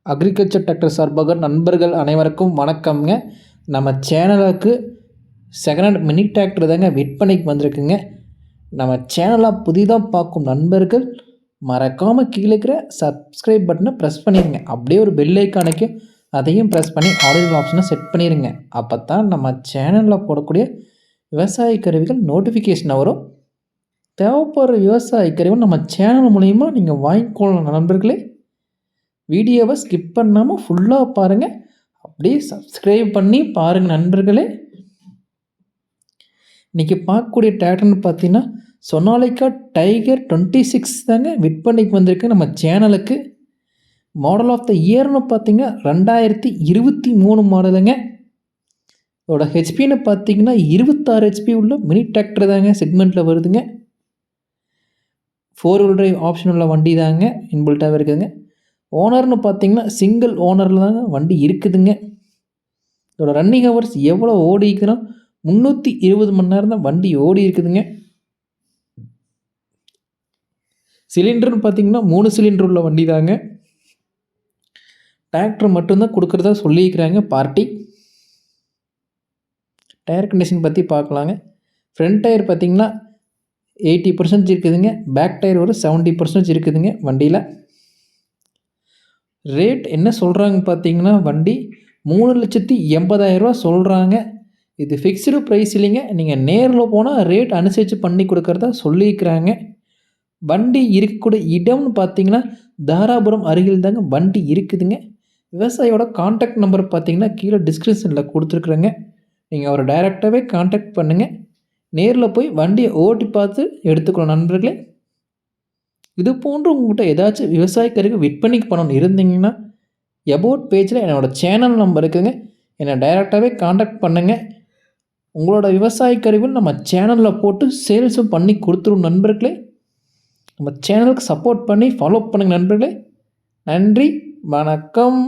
Agriculture tractor சார்பாக நண்பர்கள் அனைவருக்கும் வணக்கம்ங்க. நம்ம சேனலுக்கு செகண்ட் ஹேண்ட் மினி டிராக்டர் தாங்க விற்பனைக்கு வந்திருக்குங்க. நம்ம சேனலை புதிதாக பார்க்கும் நண்பர்கள் மறக்காமல் கீழே இருக்கிற சப்ஸ்கிரைப் பட்டனை ப்ரெஸ் பண்ணிடுங்க. அப்படியே ஒரு பெல் ஐக்கானுக்கு அதையும் ப்ரெஸ் பண்ணி ஆடியோ ஆப்ஷனை செட் பண்ணிடுங்க. அப்போ தான் நம்ம சேனலில் போடக்கூடிய விவசாய கருவிகள் நோட்டிஃபிகேஷன் வரும். தேவைப்படுற விவசாய கருவிகள் நம்ம சேனல் மூலிமா நீங்கள் வாங்கிக்கொள்ளலாம் நண்பர்களே. வீடியோவை ஸ்கிப் பண்ணாமல் ஃபுல்லாக பாருங்கள். அப்படியே சப்ஸ்கிரைப் பண்ணி பாருங்கள் நண்பர்களே. இன்றைக்கி பார்க்கக்கூடிய டிராக்டர்னு பார்த்தீங்கன்னா சொனாலிகா டைகர் 26 தாங்க விற்பனைக்கு வந்திருக்கு நம்ம சேனலுக்கு. மாடல் ஆஃப் த இயர்னு பார்த்தீங்கன்னா 2023 மாடலுங்க. இதோட ஹெச்பின்னு பார்த்தீங்கன்னா 26 ஹெச்பி உள்ள மினி டிராக்டர் தாங்க செக்மெண்ட்டில் வருதுங்க. 4 வீல் டிரைவ் ஆப்ஷன் உள்ள வண்டி தாங்க இன்பில்ட்டாகவே இருக்குதுங்க. ஓனர்னு பார்த்தீங்கன்னா சிங்கிள் ஓனரில் தாங்க வண்டி இருக்குதுங்க. இதோட ரன்னிங் ஹவர்ஸ் எவ்வளோ ஓடி இருக்குதுன்னா 320 மணி நேரம் தான் வண்டி ஓடி இருக்குதுங்க. சிலிண்டர்னு பார்த்தீங்கன்னா 3 சிலிண்டர் உள்ள வண்டி தாங்க. டிராக்டர் மட்டும்தான் கொடுக்குறதா சொல்லியிருக்கிறாங்க பார்ட்டி. டயர் கண்டிஷன் பற்றி பார்க்கலாங்க. ஃப்ரண்ட் டயர் பார்த்தீங்கன்னா 80% இருக்குதுங்க. பேக் டயர் ஒரு 70% இருக்குதுங்க வண்டியில். ரேட் என்ன சொல்கிறாங்க பார்த்தீங்கன்னா வண்டி 3,80,000 சொல்கிறாங்க. இது ஃபிக்ஸ்டு ப்ரைஸ் இல்லைங்க. நீங்கள் நேரில் போனால் ரேட் அனுசரித்து பண்ணி கொடுக்குறதா சொல்லியிருக்கிறாங்க. வண்டி இருக்கக்கூடிய இடம்னு பார்த்தீங்கன்னா தாராபுரம் அருகில் தாங்க வண்டி இருக்குதுங்க. விவசாயியோட கான்டாக்ட் நம்பர் பார்த்தீங்கன்னா கீழே டிஸ்கிரிப்ஷனில் கொடுத்துருக்குறேங்க. நீங்கள் அவரை டைரெக்டாகவே கான்டாக்ட் பண்ணுங்கள். நேரில் போய் வண்டியை ஓட்டி பார்த்து எடுத்துக்கணும் நண்பர்களே. இது போன்று உங்கள்கிட்ட ஏதாச்சும் விவசாய கருவி விற்பனைக்கு பண்ணணும் இருந்தீங்கன்னா எபோட் பேஜில் என்னோடய சேனல் நம்பர் இருக்குதுங்க. என்னை டைரெக்டாகவே காண்டாக்ட் பண்ணுங்கள். உங்களோட விவசாய கருவிகள் நம்ம சேனலில் போட்டு சேல்ஸும் பண்ணி கொடுத்துரும் நண்பர்களே. நம்ம சேனலுக்கு சப்போர்ட் பண்ணி ஃபாலோ பண்ணுங்கள் நண்பர்களே. நன்றி, வணக்கம்.